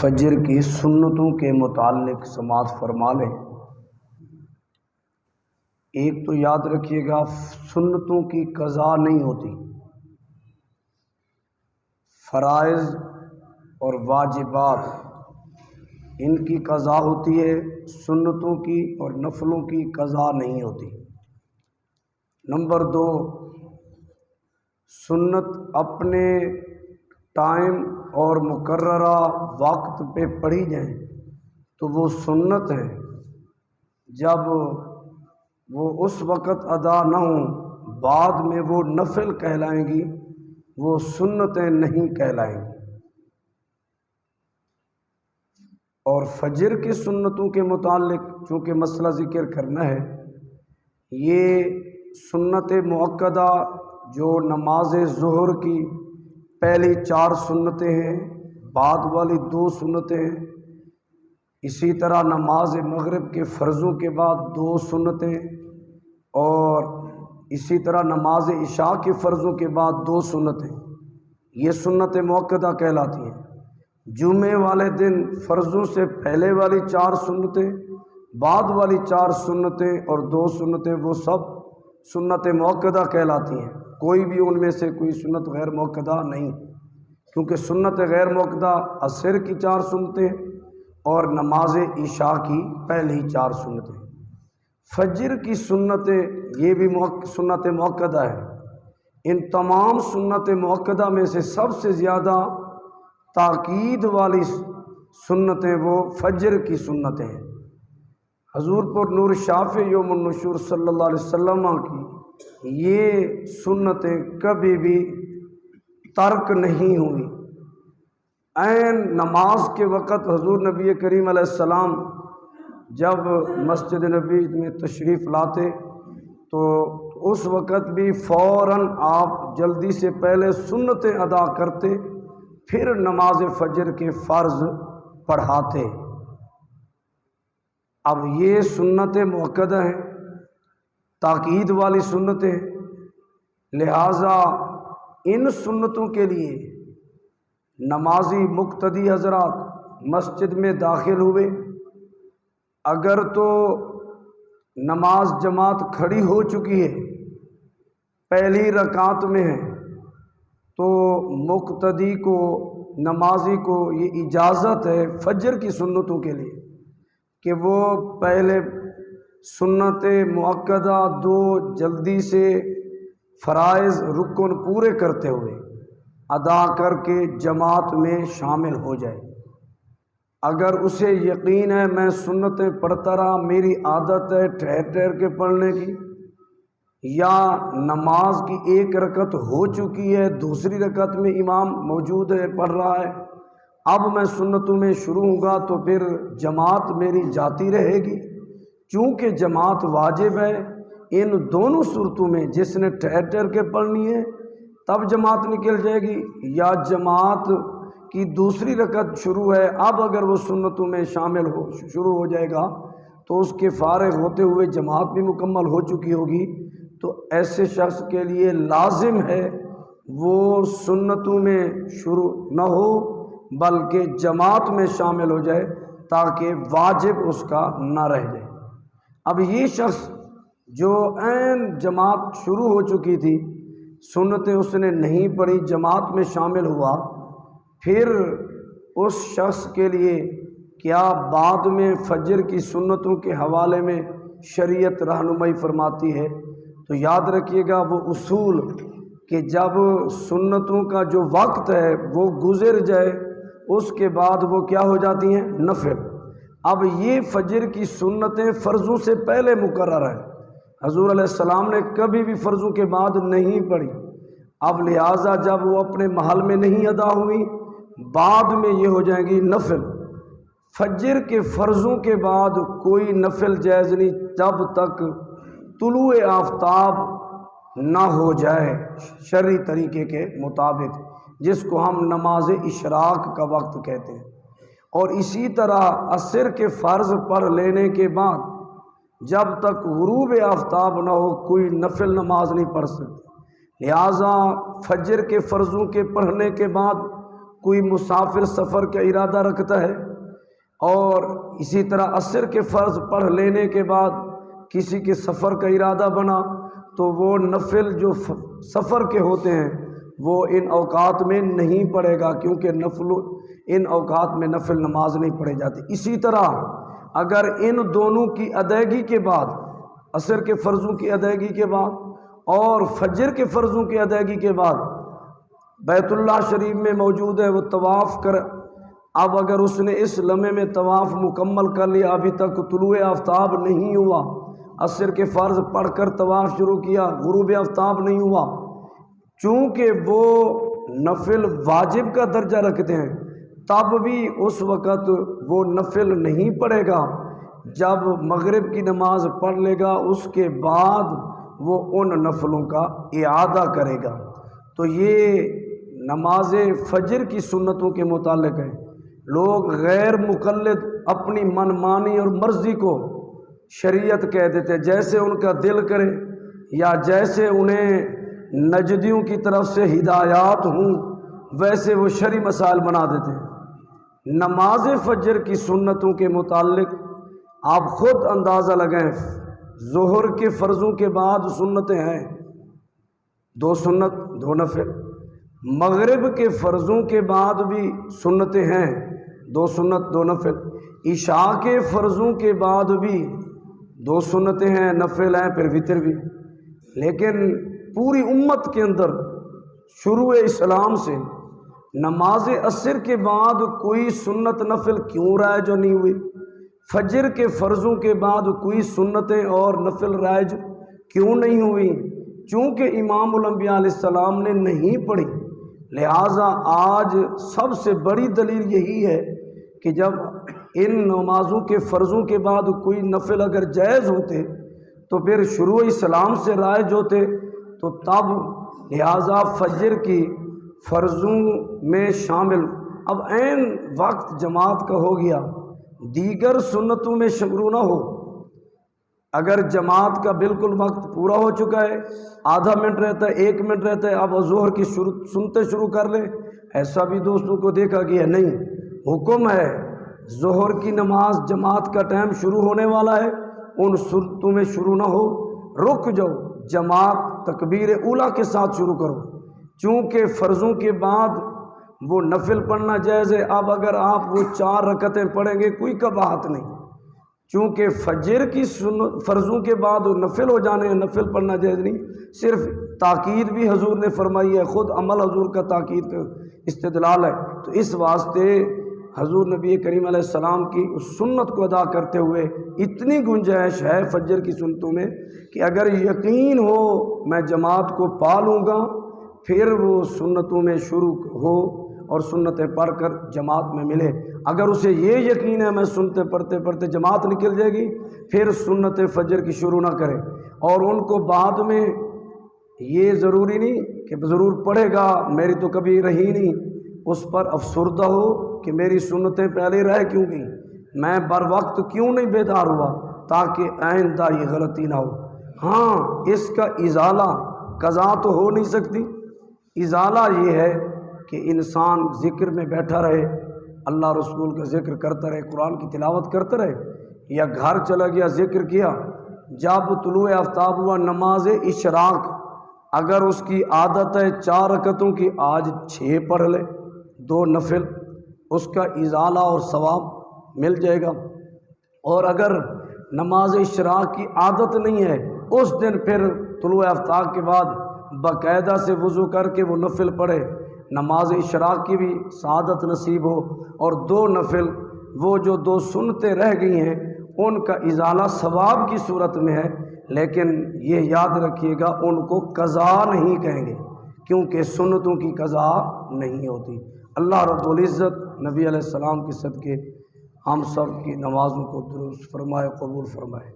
فجر کی سنتوں کے متعلق سماعت فرما لیں۔ ایک تو یاد رکھیے گا، سنتوں کی قضا نہیں ہوتی، فرائض اور واجبات ان کی قضا ہوتی ہے، سنتوں کی اور نفلوں کی قضا نہیں ہوتی۔ نمبر 2، سنت اپنے ٹائم اور مقررہ وقت پہ پڑھی جائیں تو وہ سنت ہے، جب وہ اس وقت ادا نہ ہوں بعد میں وہ نفل کہلائیں گی، وہ سنتیں نہیں کہلائیں گی۔ اور فجر کی سنتوں کے متعلق چونکہ مسئلہ ذکر کرنا ہے، یہ سنت مؤکدہ جو نماز ظہر کی پہلی 4 سنتیں ہیں، بعد والی 2 سنتیں ہیں، اسی طرح نماز مغرب کے فرضوں کے بعد 2 سنتیں، اور اسی طرح نماز عشاء کے فرضوں کے بعد 2 سنتیں، یہ سنت مؤکدہ کہلاتی ہیں۔ جمعے والے دن فرضوں سے پہلے والی 4 سنتیں، بعد والی 4 سنتیں اور 2 سنتیں، وہ سب سنت مؤکدہ کہلاتی ہیں۔ کوئی بھی ان میں سے کوئی سنت غیر مؤکدہ نہیں، کیونکہ سنت غیر مؤکدہ عصر کی 4 سنتیں اور نماز عشاء کی پہلی 4 سنتیں۔ فجر کی سنتیں یہ بھی سنت مؤکدہ ہے۔ ان تمام سنت مؤکدہ میں سے سب سے زیادہ تاکید والی سنتیں وہ فجر کی سنتیں ہیں۔ حضور پر نور شافع یوم النشور صلی اللہ علیہ وسلم کی یہ سنتیں کبھی بھی ترک نہیں ہوئی۔ عین نماز کے وقت حضور نبی کریم علیہ السلام جب مسجد نبی میں تشریف لاتے تو اس وقت بھی فوراً آپ جلدی سے پہلے سنتیں ادا کرتے، پھر نماز فجر کے فرض پڑھاتے۔ اب یہ سنت مؤکدہ ہیں، تاکید والی سنتیں، لہٰذا ان سنتوں کے لیے نمازی مقتدی حضرات مسجد میں داخل ہوئے، اگر تو نماز جماعت کھڑی ہو چکی ہے، پہلی رکعت میں ہے، تو مقتدی کو، نمازی کو یہ اجازت ہے فجر کی سنتوں کے لیے کہ وہ پہلے سنت مؤکدہ 2 جلدی سے فرائض رکن پورے کرتے ہوئے ادا کر کے جماعت میں شامل ہو جائے۔ اگر اسے یقین ہے میں سنتیں پڑھتا رہا، میری عادت ہے ٹھہر ٹھہر کے پڑھنے کی، یا نماز کی 1 رکعت ہو چکی ہے، دوسری رکعت میں امام موجود ہے پڑھ رہا ہے، اب میں سنتوں میں شروع ہوں گا تو پھر جماعت میری جاتی رہے گی۔ چونکہ جماعت واجب ہے ان دونوں صورتوں میں، جس نے ٹھہر ٹھہر کے پڑھنی ہے تب جماعت نکل جائے گی، یا جماعت کی دوسری رکعت شروع ہے، اب اگر وہ سنتوں میں شروع ہو جائے گا تو اس کے فارغ ہوتے ہوئے جماعت بھی مکمل ہو چکی ہوگی، تو ایسے شخص کے لیے لازم ہے وہ سنتوں میں شروع نہ ہو بلکہ جماعت میں شامل ہو جائے، تاکہ واجب اس کا نہ رہ جائے۔ اب یہ شخص جو عین جماعت شروع ہو چکی تھی، سنتیں اس نے نہیں پڑھی، جماعت میں شامل ہوا، پھر اس شخص کے لیے کیا بعد میں فجر کی سنتوں کے حوالے میں شریعت رہنمائی فرماتی ہے؟ تو یاد رکھیے گا وہ اصول کہ جب سنتوں کا جو وقت ہے وہ گزر جائے، اس کے بعد وہ کیا ہو جاتی ہیں؟ نفل۔ اب یہ فجر کی سنتیں فرضوں سے پہلے مقرر ہے، حضور علیہ السلام نے کبھی بھی فرضوں کے بعد نہیں پڑھی، اب لہٰذا جب وہ اپنے محل میں نہیں ادا ہوئی، بعد میں یہ ہو جائیں گی نفل۔ فجر کے فرضوں کے بعد کوئی نفل جائز نہیں جب تک طلوع آفتاب نہ ہو جائے شرعی طریقے کے مطابق، جس کو ہم نماز اشراق کا وقت کہتے ہیں۔ اور اسی طرح عصر کے فرض پڑھ لینے کے بعد جب تک غروب آفتاب نہ ہو کوئی نفل نماز نہیں پڑھ سکتے، لہٰذا فجر کے فرضوں کے پڑھنے کے بعد کوئی مسافر سفر کا ارادہ رکھتا ہے اور اسی طرح عصر کے فرض پڑھ لینے کے بعد کسی کے سفر کا ارادہ بنا تو وہ نفل جو سفر کے ہوتے ہیں وہ ان اوقات میں نہیں پڑھے گا، کیونکہ ان اوقات میں نفل نماز نہیں پڑھی جاتی۔ اسی طرح اگر ان دونوں کی ادائیگی کے بعد، عصر کے فرضوں کی ادائیگی کے بعد اور فجر کے فرضوں کی ادائیگی کے بعد بیت اللہ شریف میں موجود ہے، وہ طواف کر، اب اگر اس نے اس لمحے میں طواف مکمل کر لیا، ابھی تک طلوع آفتاب نہیں ہوا، عصر کے فرض پڑھ کر طواف شروع کیا، غروب آفتاب نہیں ہوا، چونکہ وہ نفل واجب کا درجہ رکھتے ہیں، تب بھی اس وقت وہ نفل نہیں پڑھے گا۔ جب مغرب کی نماز پڑھ لے گا اس کے بعد وہ ان نفلوں کا اعادہ کرے گا۔ تو یہ نماز فجر کی سنتوں کے متعلق ہے۔ لوگ غیر مقلد اپنی من مانی اور مرضی کو شریعت کہہ دیتے، جیسے ان کا دل کرے یا جیسے انہیں نجدیوں کی طرف سے ہدایات ہوں ویسے وہ شرعی مسائل بنا دیتے ہیں۔ نماز فجر کی سنتوں کے متعلق آپ خود اندازہ لگائیں، ظہر کے فرضوں کے بعد سنتیں ہیں، 2 سنت 2 نفل، مغرب کے فرضوں کے بعد بھی سنتیں ہیں، 2 سنت 2 نفل، عشاء کے فرضوں کے بعد بھی 2 سنتیں ہیں، نفل ہیں، پھر وتر بھی۔ لیکن پوری امت کے اندر شروع اسلام سے نماز عصر کے بعد کوئی سنت نفل کیوں رائج نہیں ہوئی؟ فجر کے فرضوں کے بعد کوئی سنتیں اور نفل رائج کیوں نہیں ہوئی؟ چونکہ امام الانبیاء علیہ السلام نے نہیں پڑھی۔ لہٰذا آج سب سے بڑی دلیل یہی ہے کہ جب ان نمازوں کے فرضوں کے بعد کوئی نفل اگر جائز ہوتے تو پھر شروع اسلام سے رائج ہوتے، تو تب لہٰذا فجر کی فرضوں میں شامل، اب عین وقت جماعت کا ہو گیا، دیگر سنتوں میں شروع نہ ہو۔ اگر جماعت کا بالکل وقت پورا ہو چکا ہے، آدھا منٹ رہتا ہے، 1 منٹ رہتا ہے، اب ظہر کی سنتے شروع کر لیں، ایسا بھی دوستوں کو دیکھا گیا نہیں۔ حکم ہے ظہر کی نماز جماعت کا ٹائم شروع ہونے والا ہے، ان سنتوں میں شروع نہ ہو، رک جاؤ، جماعت تکبیر اولیٰ کے ساتھ شروع کرو، چونکہ فرضوں کے بعد وہ نفل پڑھنا جائز ہے۔ اب اگر آپ وہ 4 رکعتیں پڑھیں گے کوئی کباہت نہیں، چونکہ فجر کی فرضوں کے بعد وہ نفل ہو جانے ہیں، نفل پڑھنا جائز نہیں، صرف تاکید بھی حضور نے فرمائی ہے، خود عمل حضور کا تاکید کا استدلال ہے۔ تو اس واسطے حضور نبی کریم علیہ السلام کی اس سنت کو ادا کرتے ہوئے اتنی گنجائش ہے فجر کی سنتوں میں کہ اگر یقین ہو میں جماعت کو پا لوں گا، پھر وہ سنتوں میں شروع ہو اور سنتیں پڑھ کر جماعت میں ملے۔ اگر اسے یہ یقین ہے میں سنتے پڑھتے پڑھتے جماعت نکل جائے گی، پھر سنت فجر کی شروع نہ کرے، اور ان کو بعد میں یہ ضروری نہیں کہ ضرور پڑھے گا، میری تو کبھی رہی نہیں، اس پر افسردہ ہو کہ میری سنتیں پہلے رہ کیوں گئیں، میں بر وقت کیوں نہیں بیدار ہوا، تاکہ آئندہ یہ غلطی نہ ہو۔ ہاں اس کا ازالہ قضا تو ہو نہیں سکتی، ازالہ یہ ہے کہ انسان ذکر میں بیٹھا رہے، اللہ رسول کا ذکر کرتا رہے، قرآن کی تلاوت کرتا رہے، یا گھر چلا گیا ذکر کیا، جب طلوع آفتاب ہوا نماز اشراق اگر اس کی عادت ہے 4 رکعتوں کی، آج 6 پڑھ لے، 2 نفل، اس کا ازالہ اور ثواب مل جائے گا۔ اور اگر نماز اشراق کی عادت نہیں ہے، اس دن پھر طلوع آفتاب کے بعد باقاعدہ سے وضو کر کے وہ نفل پڑھے، نماز اشراق کی بھی سعادت نصیب ہو، اور 2 نفل وہ جو 2 سنتیں رہ گئی ہیں ان کا ازالہ ثواب کی صورت میں ہے، لیکن یہ یاد رکھیے گا ان کو قضا نہیں کہیں گے، کیونکہ سنتوں کی قضا نہیں ہوتی۔ اللہ رب العزت نبی علیہ السلام کے صدقے ہم سب کی نمازوں کو درست فرمائے، قبول فرمائے۔